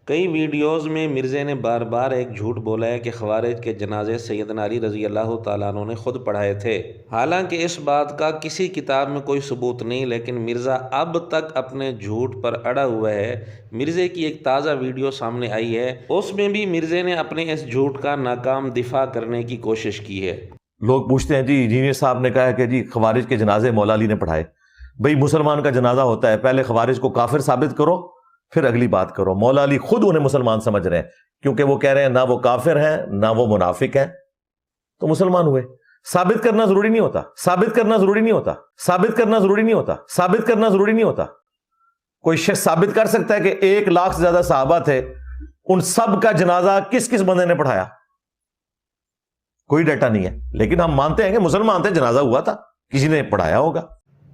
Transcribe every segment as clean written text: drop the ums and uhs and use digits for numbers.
کئی ویڈیوز میں مرزے نے بار بار ایک جھوٹ بولا ہے کہ خوارج کے جنازے سیدنا علی رضی اللہ تعالیٰ عنہ نے خود پڑھائے تھے، حالانکہ اس بات کا کسی کتاب میں کوئی ثبوت نہیں، لیکن مرزا اب تک اپنے جھوٹ پر اڑا ہوا ہے۔ مرزے کی ایک تازہ ویڈیو سامنے آئی ہے، اس میں بھی مرزے نے اپنے اس جھوٹ کا ناکام دفاع کرنے کی کوشش کی ہے۔ لوگ پوچھتے ہیں جی انجینئر صاحب نے کہا کہ جی خوارج کے جنازے مولا علی نے پڑھائے۔ بھئی مسلمان کا جنازہ ہوتا ہے، پہلے خوارج کو کافر ثابت کرو پھر اگلی بات کرو۔ مولا علی خود انہیں مسلمان سمجھ رہے ہیں، کیونکہ وہ کہہ رہے ہیں نہ وہ کافر ہیں نہ وہ منافق ہیں، تو مسلمان ہوئے۔ ثابت کرنا ضروری نہیں ہوتا، ثابت کرنا ضروری نہیں ہوتا، ثابت کرنا ضروری نہیں ہوتا، ثابت کرنا ضروری نہیں ہوتا۔ کوئی شخص ثابت کر سکتا ہے کہ 1,00,000 سے زیادہ صحابہ تھے، ان سب کا جنازہ کس کس بندے نے پڑھایا؟ کوئی ڈیٹا نہیں ہے، لیکن ہم مانتے ہیں کہ مسلمان تھے، جنازہ ہوا تھا، کسی نے پڑھایا ہوگا۔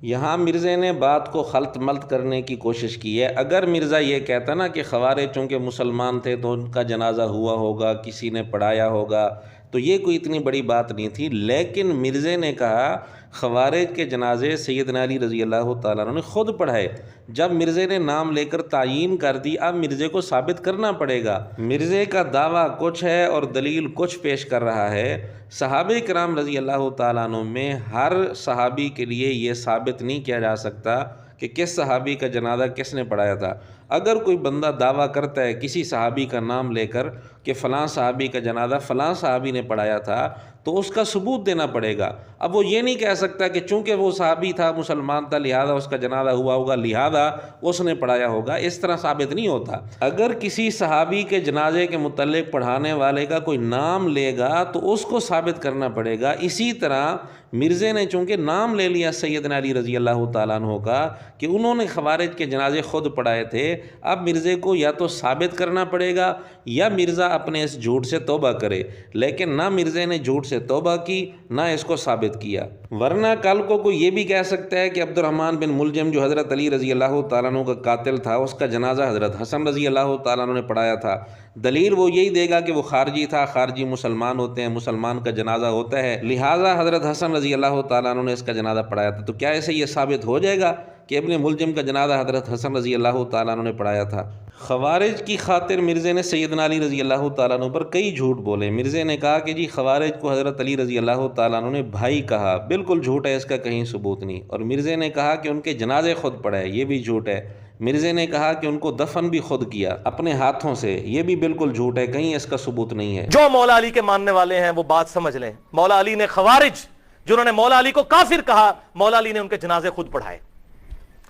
یہاں مرزے نے بات کو خلط ملط کرنے کی کوشش کی ہے۔ اگر مرزا یہ کہتا نا کہ خوارج چونکہ مسلمان تھے تو ان کا جنازہ ہوا ہوگا، کسی نے پڑھایا ہوگا، تو یہ کوئی اتنی بڑی بات نہیں تھی، لیکن مرزے نے کہا خوارج کے جنازے سیدنا علی رضی اللہ تعالیٰ عنہ نے خود پڑھائے۔ جب مرزے نے نام لے کر تعیین کر دی، اب مرزے کو ثابت کرنا پڑے گا۔ مرزے کا دعویٰ کچھ ہے اور دلیل کچھ پیش کر رہا ہے۔ صحابہ کرام رضی اللہ تعالیٰ عنہ میں ہر صحابی کے لیے یہ ثابت نہیں کیا جا سکتا کہ کس صحابی کا جنازہ کس نے پڑھایا تھا۔ اگر کوئی بندہ دعویٰ کرتا ہے کسی صحابی کا نام لے کر کہ فلاں صحابی کا جنازہ فلاں صحابی نے پڑھایا تھا، تو اس کا ثبوت دینا پڑے گا۔ اب وہ یہ نہیں کہہ سکتا کہ چونکہ وہ صحابی تھا، مسلمان تھا، لہذا اس کا جنازہ ہوا ہوگا، لہذا اس نے پڑھایا ہوگا۔ اس طرح ثابت نہیں ہوتا۔ اگر کسی صحابی کے جنازے کے متعلق پڑھانے والے کا کوئی نام لے گا تو اس کو ثابت کرنا پڑے گا۔ اسی طرح مرزے نے چونکہ نام لے لیا سیدنا علی رضی اللہ تعالیٰ عنہ کا کہ انہوں نے خوارج کے جنازے خود پڑھائے تھے، اب مرزے کو یا تو ثابت کرنا پڑے گا یا مرزا اپنے اس جھوٹ سے توبہ کرے، لیکن نہ مرزے نے جھوٹ سے توبہ کی نہ اس کو ثابت کیا۔ ورنہ کل کو کوئی یہ بھی کہہ سکتا ہے کہ عبد الرحمن بن ملجم جو حضرت علی رضی اللہ تعالیٰ عنہ کا قاتل تھا، اس کا جنازہ حضرت حسن رضی اللہ تعالیٰ عنہ نے پڑھایا تھا۔ دلیل وہ یہی دے گا کہ وہ خارجی تھا، خارجی مسلمان ہوتے ہیں، مسلمان کا جنازہ ہوتا ہے، لہٰذا حضرت حسن رضی اللہ تعالیٰ عنہ نے اس کا جنازہ پڑھایا تھا۔ تو کیا ایسے یہ ثابت ہو جائے گا کہ ابن ملجم کا جنازہ حضرت حسن رضی اللہ تعالیٰ عنہ نے پڑھایا تھا؟ خوارج کی خاطر مرزے نے سیدنا علی رضی اللہ تعالیٰ عنہ پر کئی جھوٹ بولے۔ مرزے نے کہا کہ جی خوارج کو حضرت علی رضی اللہ تعالیٰ عنہ نے بھائی کہا، بالکل جھوٹ ہے، اس کا کہیں ثبوت نہیں۔ اور مرزے نے کہا کہ ان کے جنازے خود پڑھائے، یہ بھی جھوٹ ہے۔ مرزے نے کہا کہ ان کو دفن بھی خود کیا اپنے ہاتھوں سے، یہ بھی بالکل جھوٹ ہے، کہیں اس کا ثبوت نہیں ہے۔ جو مولا علی کے ماننے والے ہیں وہ بات سمجھ لیں، مولا علی نے خوارج جنہوں نے مولا علی کو کافر کہا، مولا علی نے ان کے جنازے خود پڑھائے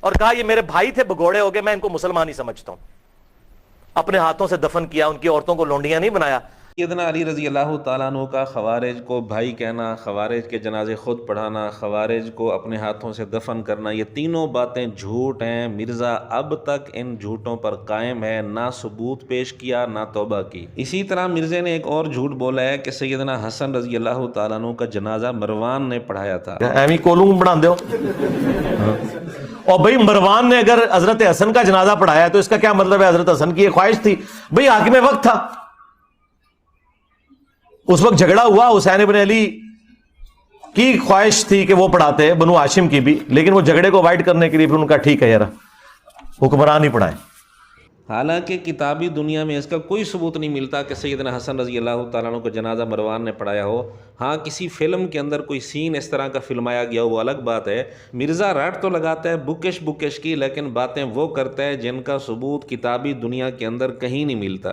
اور کہا یہ میرے بھائی تھے، بگوڑے ہو گئے، میں ان کو مسلمان ہی سمجھتا ہوں۔ اپنے ہاتھوں سے دفن کیا، ان کی عورتوں کو لونڈیاں نہیں بنایا۔ سیدنا علی رضی اللہ تعالیٰ عنہ کا خوارج کو بھائی کہنا، خوارج کے جنازے خود پڑھانا، خوارج کو اپنے ہاتھوں سے دفن کرنا، یہ تینوں باتیں جھوٹ ہیں۔ مرزا اب تک ان جھوٹوں پر قائم ہے، نہ ثبوت پیش کیا نہ توبہ کی۔ اسی طرح مرزے نے ایک اور جھوٹ بولا ہے کہ سیدنا حسن رضی اللہ تعالیٰ عنہ کا جنازہ مروان نے پڑھایا تھا۔ ایویں کولوں بنا دو۔ اور بھئی مروان نے اگر حضرت حسن کا جنازہ پڑھایا تو اس کا کیا مطلب ہے حضرت حسن کی یہ خواہش تھی؟ بھئی حاکم وقت تھا، اس وقت جھگڑا ہوا، حسین ابن علی کی خواہش تھی کہ وہ پڑھاتے، بنو ہاشم کی بھی، لیکن وہ جھگڑے کو وائڈ کرنے کے لیے پھر ان کا ٹھیک ہے یار حکمران ہی پڑھائیں۔ حالانکہ کتابی دنیا میں اس کا کوئی ثبوت نہیں ملتا کہ سیدنا حسن رضی اللہ تعالیٰ عنہ کو جنازہ مروان نے پڑھایا ہو۔ ہاں کسی فلم کے اندر کوئی سین اس طرح کا فلمایا گیا وہ الگ بات ہے۔ مرزا رٹ تو لگاتا ہے بکش کی، لیکن باتیں وہ کرتا ہے جن کا ثبوت کتابی دنیا کے اندر کہیں نہیں ملتا۔